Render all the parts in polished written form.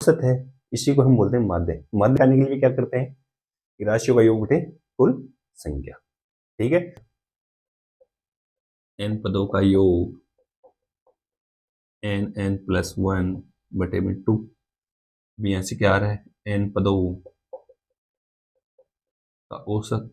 औसत है इसी को हम बोलते हैं माध्य। माध्य निकालने के लिए भी क्या करते हैं कि राशियों का योग बटे कुल संख्या। ठीक है, n पदों का योग n+1 बटे में 2। यहाँ से क्या आ रहा है n पदों का औसत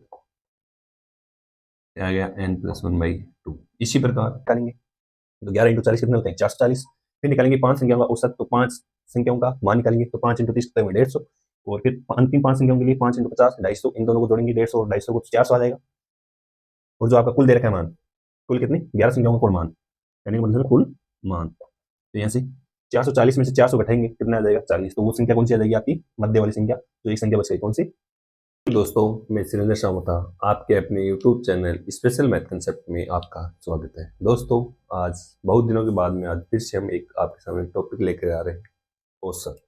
आ गया n+1/2। इसी प्रकार निकालेंगे तो 11 × 40 कितने होते हैं 440। फिर निकालेंगे 5 संख्याओं का औसत, तो 5 संख्याओं का मान निकालेंगे तो 5 × 30 कितने हुए 150। और फिर अंतिम 5 संख्याओं के लिए 5 × 50 250। इन दोनों को जोड़ेंगे 150 और 250 को 400 आ जाएगा। और जो आपका कुल दे रखा है मान, कुल कितने 11 संख्याओं का कुल मान, यानी मतलब कुल मान। तो यहाँ से 440 में से 400 घटाएंगे कितना आ जाएगा 40। तो वो संख्या कौन सी आ जाएगी आपकी मध्य वाली संख्या। तो एक संख्या बच गई कौन सी। दोस्तों मैं सुरेंद्र शामोता आपके अपने YouTube channel special math concept में आपका स्वागत है। दोस्तों आज बहुत दिनों के बाद में आज फिर से हम एक आपके सामने टॉपिक लेकर आ रहे हैं औसत।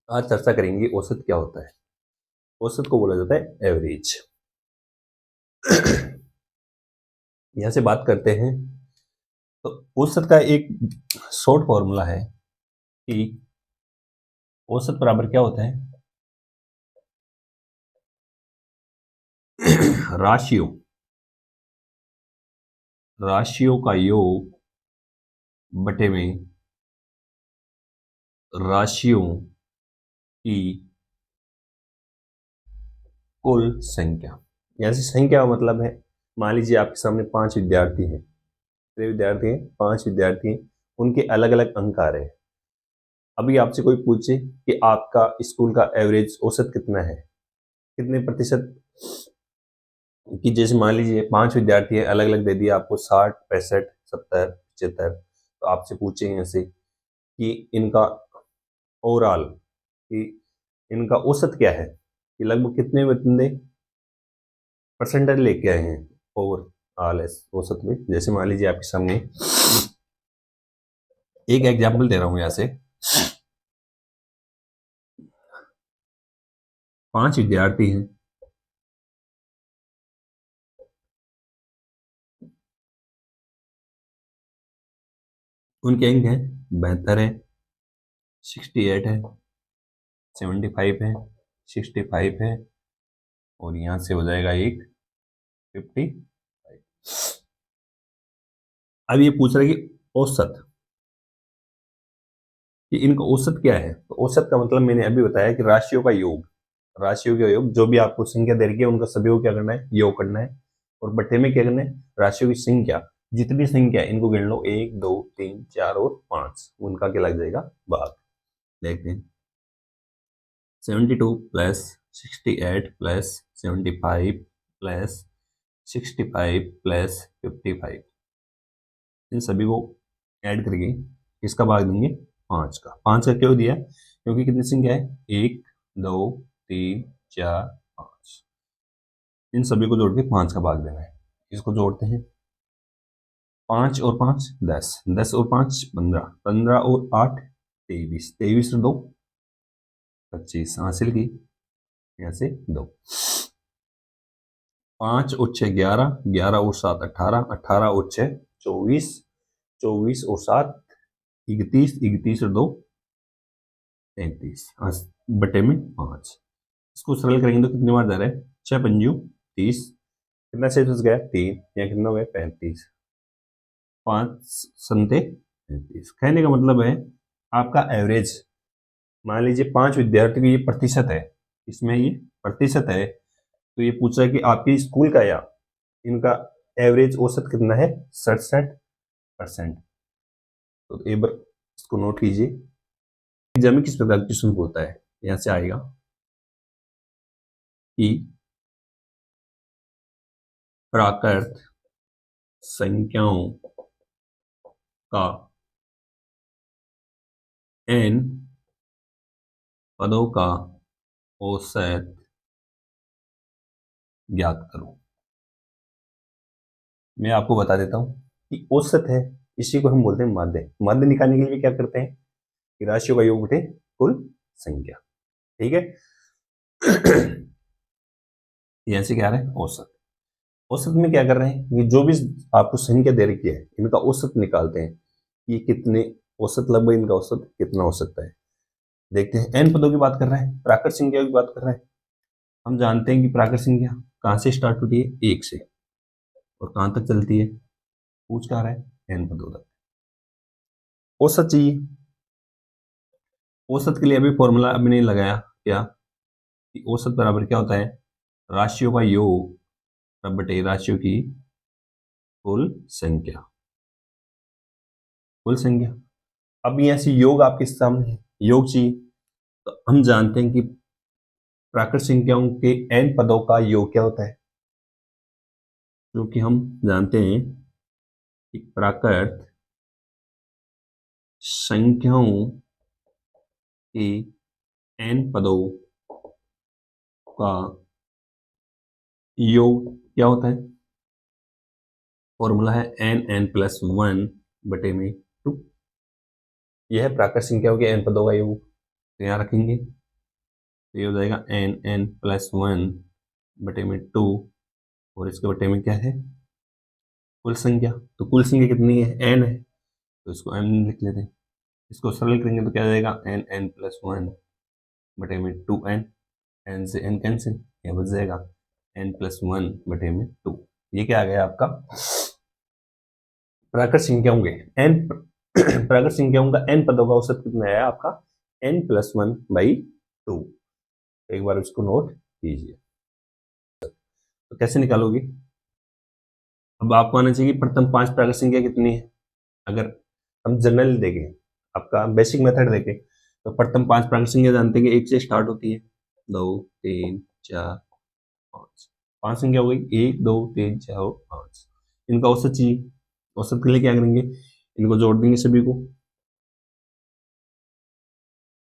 आज चर्चा करेंगे औसत क्या होता है। औसत को बोला जाता है एवरेज। यहाँ से बात करते हैं तो औसत का एक शॉर्ट फॉर्मूला है कि औसत बराबर क्या होता है राशियों का योग बटे में राशियों की कुल संख्या। यहाँ से संख्या मतलब है मान लीजिए आपके सामने 5 विद्यार्थी हैं, 5 विद्यार्थी हैं, उनके अलग अलग अंक आ रहे हैं। अभी आपसे कोई पूछे कि आपका स्कूल का एवरेज औसत कितना है, कितने प्रतिशत कि जैसे मान लीजिए 5 विद्यार्थी है, अलग अलग दे दिया आपको 60, 65, 70, 75। तो आपसे पूछेंगे ऐसे कि इनका ओवरऑल कि इनका औसत क्या है, कि लगभग कितने बंदे परसेंटेज लेके आए हैं ओवरऑल औसत में। जैसे मान लीजिए आपके सामने एक एग्जाम्पल दे रहा हूं, यहाँ से 5 विद्यार्थी हैं, उनके अंक हैं 72 है, 68 है, 75 है, 65 है, और यहां से हो जाएगा एक 55। अब ये पूछ रहा है कि औसत, कि इनका औसत क्या है। तो औसत का मतलब मैंने अभी बताया कि राशियों का योग, राशियों का योग, जो भी आपको संख्या दे रही है उनका सभी को क्या करना है योग करना है। और बट्टे में क्या करना है राशियों की संख्या, जितनी संख्या इनको गिन लो 1 2 3 4 और 5, उनका क्या लग जाएगा भाग। देखते हैं 72 + 68 + 75 + 65 + 55, इन सभी को ऐड करके किसका भाग देंगे 5 का। 5 का क्यों दिया, क्योंकि कितनी संख्या है 1 2 3 4 5, इन सभी को जोड़ के 5 का भाग देना है। इसको जोड़ते हैं 5 और 5 10, 10 और 5 15, 15 और 8 23, 23 और 2 25 हासिल की, यहाँ से 2, 5 और 6 11, 11 और 7 18, 18 और 6 24, 24 और 7 31, 31 और 2 33 बटे में 5। इसको सरल करेंगे तो कितने बार जा रहा है 6 पंजू 30, कितना शेष बच गया 3, या कितना हो गया 35, 5 संते 35। कहने का मतलब है आपका एवरेज, मान लीजिए 5 विद्यार्थी की ये प्रतिशत है, इसमें ये प्रतिशत है, तो ये पूछ रहा है कि आपकी स्कूल का या इनका एवरेज औसत कितना है 67%। तो एक बार इसको नोट कीजिए। एग्जाम में किस प्रकार क्वेश्चन होता है, यहां से आएगा कि प्राकृत संख्याओं का n पदों का औसत ज्ञात करो। मैं आपको बता देता हूं कि औसत है इसी को हम बोलते हैं माध्य। माध्य निकालने के लिए क्या करते हैं कि राशियों का योग बटे कुल संख्या। ठीक है, यहां से क्या आ रहा है औसत। औसत में क्या कर रहे हैं, ये जो भी आपको संख्या दे रखी है इनका औसत निकालते हैं, ये कितने औसत, लगभग इनका औसत कितना हो सकता है। देखते हैं, n पदों की बात कर रहे हैं, प्राकृत संख्याओं की बात कर रहे हैं। हम जानते हैं कि प्राकृत संख्या कहाँ से स्टार्ट होती है, 1 से, और कहाँ तक चलती है, पूछ क्या रहा है, n पदों तक। औसत चाहिए, औसत के लिए अभी फॉर्मूला अभी नहीं लगाया, क्या कि औसत बराबर क्या होता है, राशियों का योग बटे राशियों की कुल संख्या, कुल संख्या। अब यहाँ से योग आपके सामने है, योग चाहिए, तो हम जानते हैं कि प्राकृत संख्याओं के n पदों का योग क्या होता है, जो कि हम जानते हैं कि प्राकृत संख्याओं के n पदों का योग क्या होता है, फॉर्मूला है n+1 बटे में 2। यह है प्राकृत संख्याओं के n पदों का योग, तो यहाँ रखेंगे, तो ये हो जाएगा n+1 बटे में 2, और इसके बटे में क्या है, कुल संख्या। तो कुल संख्या कितनी है, n है, तो इसको n लिख लेते हैं। इसको सरल करेंगे तो क्या हो जाएगा, n+1 बटे में 2n, n से n कैंसिल, यह बच जाएगा n+1 बटे में 2। ये क्या आ गया आपका, प्राकृत संख्याओं के n प्राकृत संख्याओं का n पदों का औसत कितना आया आपका, n+1/2। एक बार इसको नोट कीजिए। तो कैसे निकालोगे, अब आपको आना चाहिए प्रथम 5 प्राकृत संख्या कितनी है। अगर हम जनरल देखें, आपका बेसिक मेथड देखें, तो प्रथम 5 प्राकृत संख्या जानते हैं कि 1 से स्टार्ट होती है, 2 3 4 5, 5 संख्या हो गई, 1 2 3 4 5। इनका औसत चाहिए, औसत के लिए क्या करेंगे, इनको जोड़ देंगे सभी को,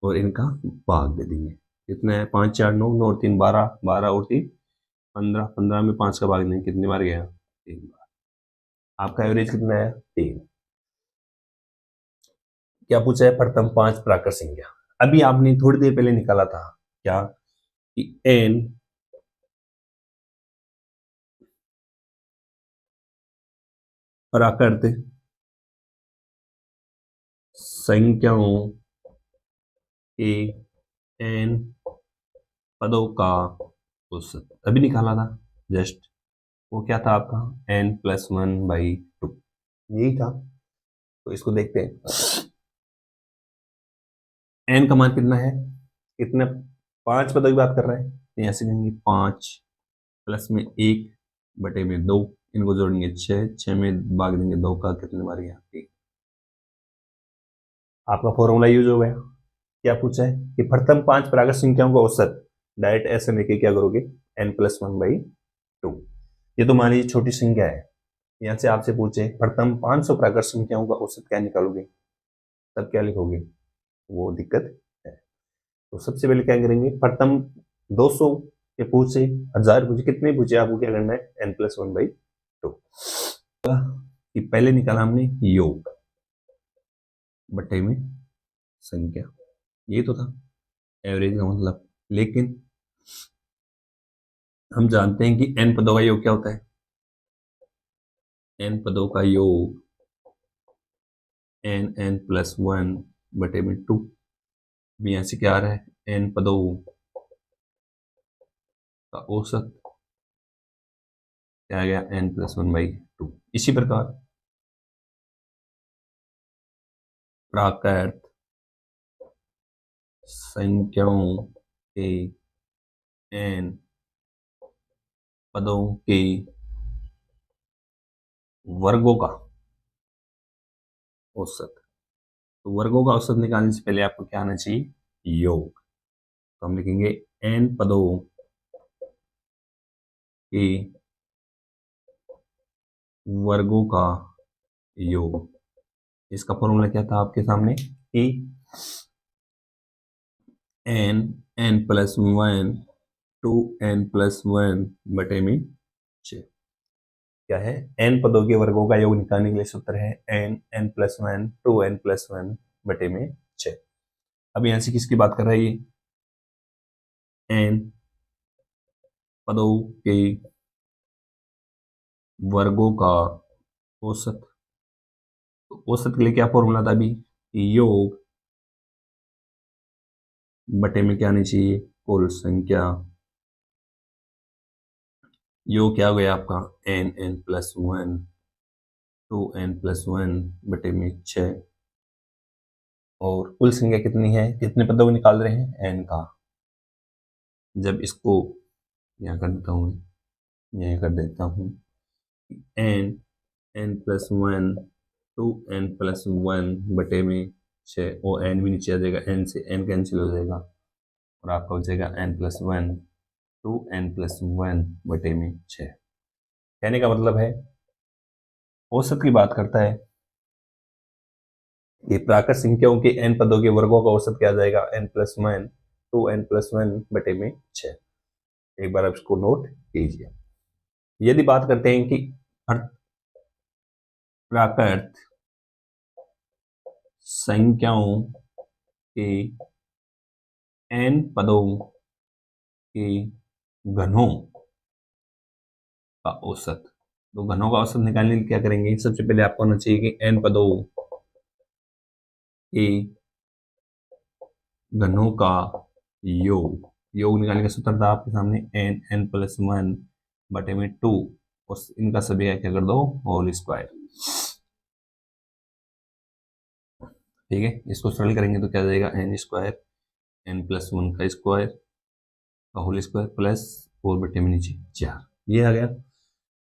और इनका भाग दे देंगे। कितना है, 5 4 9, 9 और 3 12, 12 और 3 15, 15 में 5 का भाग देंगे, कितनी बार गया, 3 बार। आपका एवरेज कितना है, 3। क्या पूछा है, प्रथम 5 प्राकृत संख्या। अभी आपने थोड़ी देर पहले निकाला था क्या, कि n प्राकृत संख्याओं के n पदों का औसत अभी निकाला था जस्ट, वो क्या था आपका, n+1/2, यही था। तो इसको देखते हैं, n का मान कितना है, कितने, 5 पदों की बात कर रहे हैं, तो यहाँ से कहेंगे 5 प्लस में 1 बटे में 2, इनको जोड़ेंगे 6, 6 में भाग देंगे 2 का, कितने बार गया, 1। आपका फॉर्मूला यूज हो गया। क्या पूछा है कि प्रथम 5 प्राकृत संख्याओं का औसत, डायरेक्ट ऐसे लेके क्या करोगे, n+1/2। ये तो मान लीजिए छोटी संख्या है, यहाँ से आपसे पूछे प्रथम 500 प्राकृत संख्याओं का औसत क्या निकालोगे, तब क्या लिखोगे, वो दिक्कत है। तो सबसे पहले क्या करेंगे, प्रथम 200 के पूछे, 1000 पूछे, कितने पूछे, आपको क्या करना है, n+1/2। कि पहले निकाला हमने योग बटे में संख्या, ये तो था एवरेज का मतलब। लेकिन हम जानते हैं कि n पदों का योग क्या होता है, n पदों का योग n+1 बटे में 2। यहाँ से क्या आ रहा है, n पदों का औसत क्या आ गया, n+1/2। इसी प्रकार प्राकृत संख्याओं के n पदों के वर्गों का औसत। तो वर्गों का औसत निकालने से पहले आपको क्या आना चाहिए, योग। तो हम लिखेंगे n पदों के वर्गों का योग। इसका फॉर्मूला क्या था आपके सामने, कि n+1 2n+1 बटे में 6। क्या है, n पदों के वर्गों का योग निकालने के लिए सूत्र है n+1 2n+1 बटे में 6। अब यहां से किसकी बात कर रहा है, ये n पदों के वर्गों का औसत। तो औसत के लिए क्या फॉर्मूला था अभी, योग बटे में क्या आनी चाहिए, कुल संख्या, योग क्या हो गया आपका n+1, 2n+1 बटे में 6, और कुल संख्या कितनी है, कितने पदों को निकाल रहे हैं, n का। जब इसको यहाँ कर देता हूँ, यहीं कर देता हूँ, n+1, 2n+1 बटे में 6, और n भी नीचे आ जाएगा, n से n कैंसिल हो जाएगा, और आपका हो जाएगा n+1, 2n+1 बटे में 6। कहने का मतलब है, औसत की बात करता है कि प्राकृत संख्याओं के n पदों के वर्गों का औसत क्या आ जाएगा, n+1, 2n+1 बटे में 6। एक बार आप इसको नोट कीजिए। यदि बात करते हैं कि प्राकृत संख्याओं के n पदों के घनों का औसत, तो घनों का औसत निकालने के लिए क्या करेंगे, सबसे पहले आपको होना चाहिए कि n पदों के घनों का योग निकालने का सूत्र था आपके सामने, n+1 बटे में 2, और इनका सभी क्या कर दो, होल स्क्वायर। ठीक है, इसको सरल करेंगे तो क्या जाएगा, n² n+1 का स्क्वायर का होल स्क्वायर प्लस 4 बटे में नीचे 4, ये आ गया।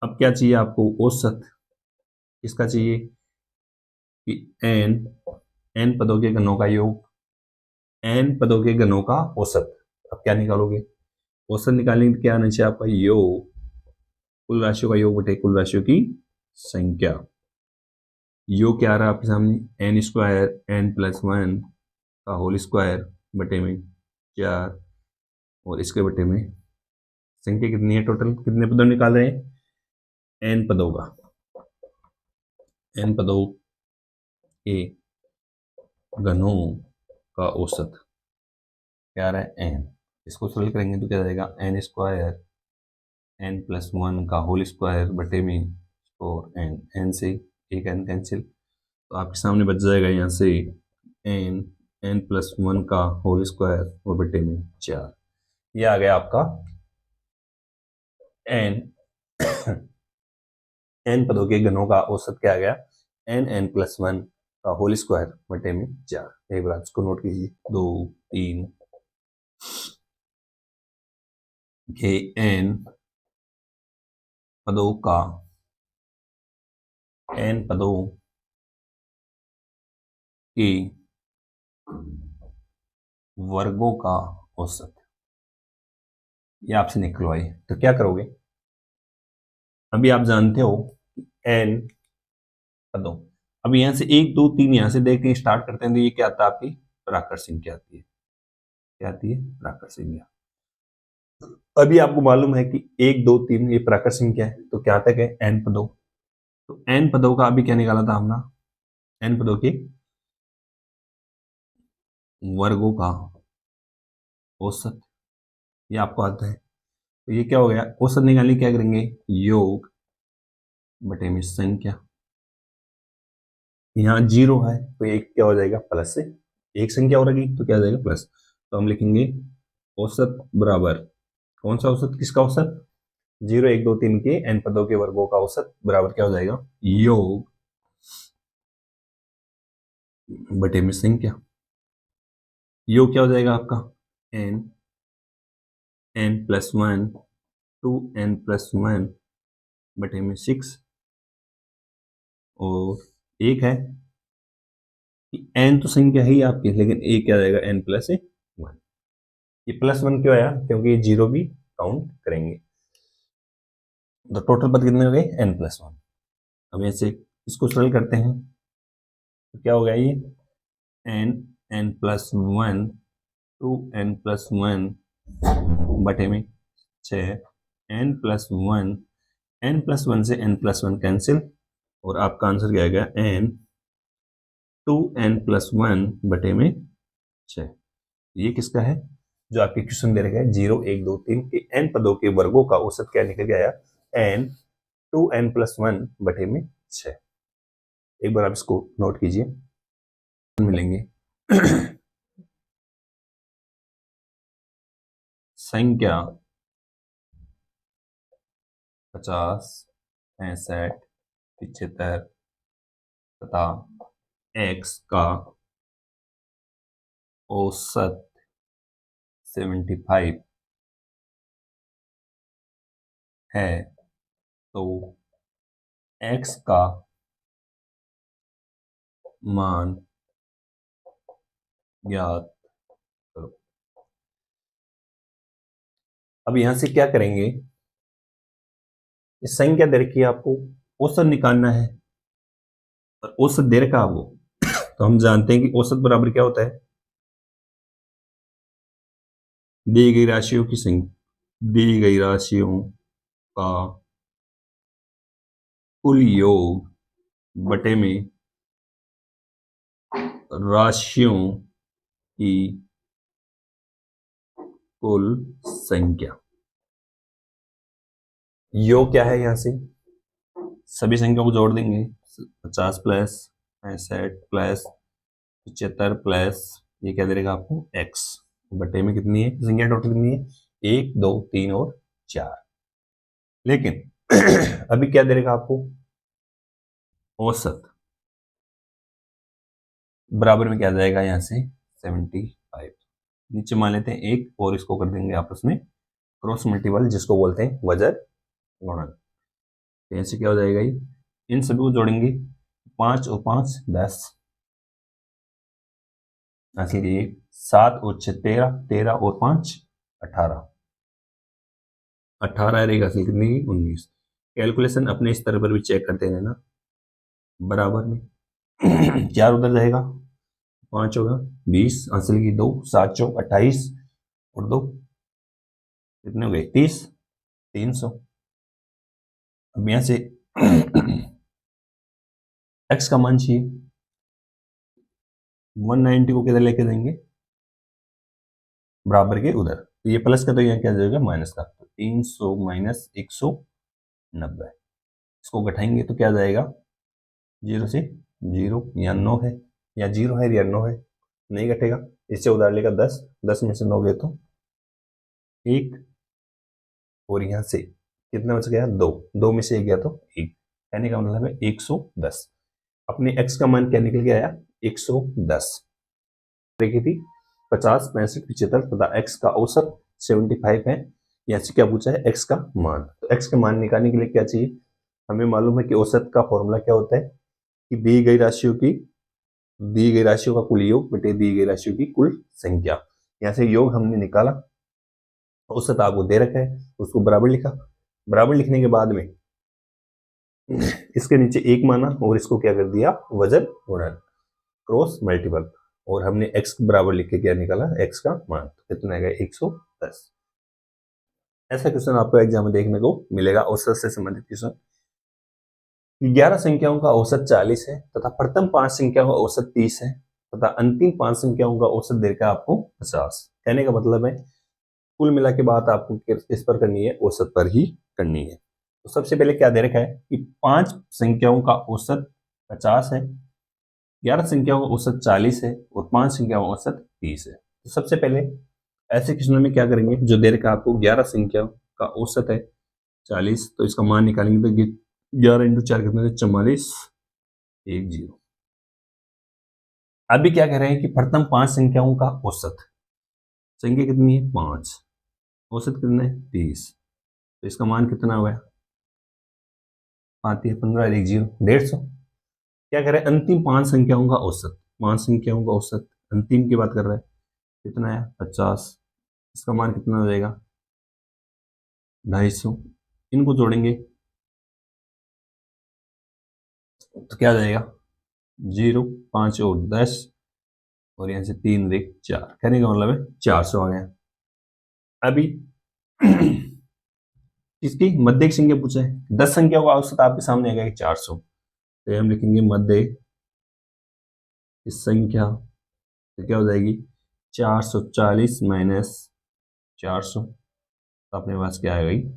अब क्या चाहिए आपको, औसत किसका चाहिए, कि n पदों के घनों का योग, n पदों के घनों का औसत। अब क्या निकालोगे, औसत निकालने के क्या आना चाहिए आपका, योग, कुल राशियों का योग बटे कुल राशियों की संख्या। योग क्या आ रहा है आपके सामने, n² n+1 का होल स्क्वायर बटे में 4, और इसके बटे में संख्या कितनी है, टोटल कितने पदों निकाल रहे हैं, n पदों का, n पदों के घनों का औसत क्या आ रहा है, n। इसको सरल करेंगे तो क्या जाएगा, n² n+1 का होल स्क्वायर बटे में 4n से एक n कैंसिल, तो आपके सामने बच जाएगा यहाँ से n+1 का होल स्क्वायर और बटे में 4। ये आ गया आपका n n पदों के घनों का औसत क्या आ गया, n+1 का होल स्क्वायर बटे में 4। एक बार इसको नोट कीजिए, 2 3 के n पदों का, n पदों के वर्गों का औसत, ये आपसे निकलवाई, तो क्या करोगे, अभी आप जानते हो n पदों, अब यहां से 1 2 3 यहां से देख के स्टार्ट करते हैं, तो ये क्या आता है, आपकी प्राकृत संख्या आती है, क्या आती है, प्राकृत संख्या। अभी आपको मालूम है कि 1 2 3 ये प्राकृत संख्या है, तो क्या तक है, n पदों, तो n पदों का अभी क्या निकाला था हमने, n पदों के वर्गों का औसत, ये आपको आता है। तो ये क्या हो गया, औसत निकालने क्या करेंगे, योग बटे में संख्या, यहाँ 0 है तो एक क्या हो जाएगा, प्लस से एक संख्या हो रही तो क्या हो जाएगा, प्लस, तो हम लिखेंगे औसत बराबर, कौन सा औसत, किसका औसत, 0 1 2 3 के n पदों के वर्गों का औसत बराबर क्या हो जाएगा, योग बटे में संख्या। योग क्या हो जाएगा आपका, n+1, 2n+1 बटे में 6, और एक है कि n तो संख्या ही आपकी, लेकिन एक क्या जाएगा, n+1। ये +1 क्यों आया, क्योंकि ये 0 भी काउंट करेंगे, तो टोटल पद कितने हो गए, n+1। अब ऐसे इसको सरल करते हैं तो क्या हो गया, ये n+1, 2n+1 बटे में 6, n+1, n+1 से n+1 कैंसिल, और आपका आंसर क्या आएगा, n2n+1 बटे में 6। ये किसका है, जो आपके क्वेश्चन दे रखे हैं, 0 1 2 3 के n पदों के वर्गों का औसत क्या निकल के आया, n2n+1 बटे में 6। एक बार आप इसको नोट कीजिए, मिलेंगे संख्या 50, 65, 75 तथा x का औसत 75 है, तो x का मान ज्ञात करो। अब यहां से क्या करेंगे, इस संख्या दे रखी है, आपको औसत निकालना है और औसत दे रखा आपको, तो हम जानते हैं कि औसत बराबर क्या होता है, दी गई राशियों की संख्या, दी गई राशियों का कुल योग बटे में राशियों की कुल संख्या। योग क्या है, यहां से सभी संख्याओं को जोड़ देंगे, 50 प्लस 65 प्लस 75 प्लस ये क्या दे देगा आपको x बटे में कितनी है संख्या, टोटल कितनी है 1 2 3 और 4। लेकिन अभी क्या दे देगा आपको, औसत बराबर में क्या जाएगा यहाँ से 75, नीचे मान लेते हैं 1 और इसको कर देंगे आपस में क्रॉस मल्टीपल, जिसको बोलते हैं वजन गुणन। तो यहाँ से क्या हो जाएगा, ये इन सभी को जोड़ेंगे, 5 और 5 10, इसलिए 7 और 6 13, 13 और 5 18, 18 रहेगा, असली कितनी 19। कैलकुलेशन अपने स्तर पर भी चेक करते रहना। बराबर में 4 उधर जाएगा, 5 होगा 20, असली की 2, 7 चौक 28 और 2 कितने हो गए 30, 300। अब यहां से x का मान चाहिए, 190 को किधर लेके जाएंगे, बराबर के उधर, तो ये प्लस का तो यहाँ क्या जाएगा माइनस का, तो 300 माइनस 190, इसको घटाएंगे तो क्या जाएगा, 0 से 0 या 9 है, या 0 है या 9 है, नहीं घटेगा, इससे उधार लेगा 10, 10 में से 9 गए तो 1, और यहाँ से कितना बच गया 2, 2 में से 1 गया तो 1, कहने का मतलब है 110। अपने x का मान क्या निकल के आया 110, देखी थी 50 65 75 तथा x का औसत 75 है, यहाँ से क्या पूछा है x का मान, तो x का मान निकालने के लिए क्या चाहिए, हमें मालूम है कि औसत का फॉर्मूला क्या होता है कि दी गई राशियों का कुल योग बटे दी गई राशियों की कुल संख्या। यहाँ से योग हमने निकाला, औसत आपको दे रखा है, उसको बराबर लिखा, बराबर लिखने के बाद में इसके नीचे 1 माना और इसको क्या कर दिया वजन गुणन क्रॉस मल्टीपल, और हमने x बराबर लिख के क्या निकाला x का मान, तो कितना आएगा 110। ऐसा क्वेश्चन आपको एग्जाम में देखने को मिलेगा औसत से संबंधित क्वेश्चन। 11 संख्याओं का औसत 40 है तथा प्रथम 5 संख्याओं का औसत 30 है तथा अंतिम 5 संख्याओं का औसत देकर आपको 50। कहने का मतलब है कुल मिला के बात आपको इस पर करनी है, औसत पर ही करनी है। तो सबसे पहले क्या दे रखा है कि 5 संख्याओं का औसत 50 है, 11 संख्याओं का औसत 40 है और 5 संख्याओं का औसत 30 है। तो सबसे पहले ऐसे क्वेश्चन में क्या करेंगे, जो दे रखा है आपको 11 संख्या का औसत है 40, तो इसका मान निकालेंगे तो 11 इंटू 4 कितने 44 10। अभी क्या कह रहे हैं कि प्रथम 5 संख्याओं का औसत, संख्या कितनी है 5, औसत कितना है 30, तो इसका मान कितना हुआ, आती है 15 10 150। क्या कह रहे हैं अंतिम 5 संख्याओं का औसत, 5 संख्याओं का औसत अंतिम की बात कर रहा है, कितना है 50, इसका मान कितना हो जाएगा 250, इनको जोड़ेंगे तो क्या जाएगा 0 5 और 10 और यहाँ से 3 1 4, कहने का मतलब है 400 आ गया। अभी इसकी मध्य संख्या पूछा है, 10 संख्या का औसत आपके सामने आ गया 400, तो हम लिखेंगे मध्य इस संख्या तो क्या हो जाएगी 440 माइनस 400, तो अपने पास क्या आएगा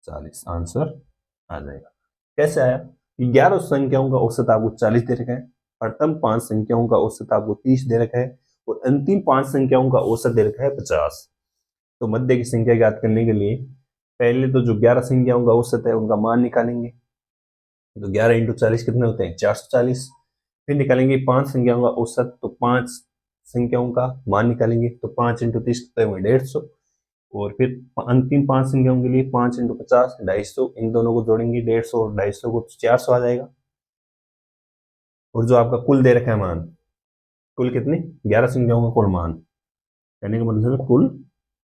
40, आंसर आ जाएगा। कैसे आया, 11 संख्याओं का औसत आपको 40 दे रखा है, प्रथम 5 संख्याओं का औसत आपको 30 दे रखा है और अंतिम 5 संख्याओं का औसत दे रखा है 50। तो मध्य की संख्या ज्ञात करने के लिए पहले तो जो 11 संख्याओं का औसत है उनका मान निकालेंगे। तो 11 इंटू 40 कितने होते हैं? 440। फिर निकालेंगे 5 संख्याओं का औसत, तो 5 संख्याओं का मान निकालेंगे। तो 5 इंटू 30 कितने हुए? 150। और फिर अंतिम 5 संख्याओं के लिए 5 इंटू 50 250। इन दोनों को जोड़ेंगे 150 और 250 को, तो 400 आ जाएगा। और जो आपका कुल दे रखा है मान, कुल कितनी? 11 संख्याओं का कुल मान, कहने का मतलब है कुल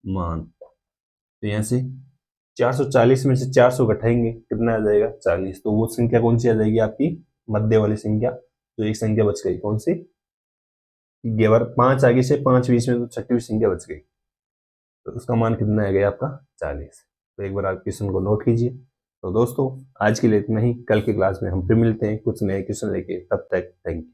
मान। तो यहाँ से 440 में से 400 घटाएंगे, कितना आ जाएगा? 40। तो वो संख्या कौन सी आ जाएगी आपकी? मध्य वाली संख्या। तो एक संख्या बच गई, कौन सी? 5 आगे से 5 बीच में, तो छठी संख्या बच गई। तो उसका मान कितना आ गया आपका? 40। तो एक बार आप क्वेश्चन को नोट कीजिए। तो दोस्तों आज के लिए इतना ही, कल की क्लास में हम फिर मिलते हैं कुछ नए क्वेश्चन लेके, तब तक थैंक यू।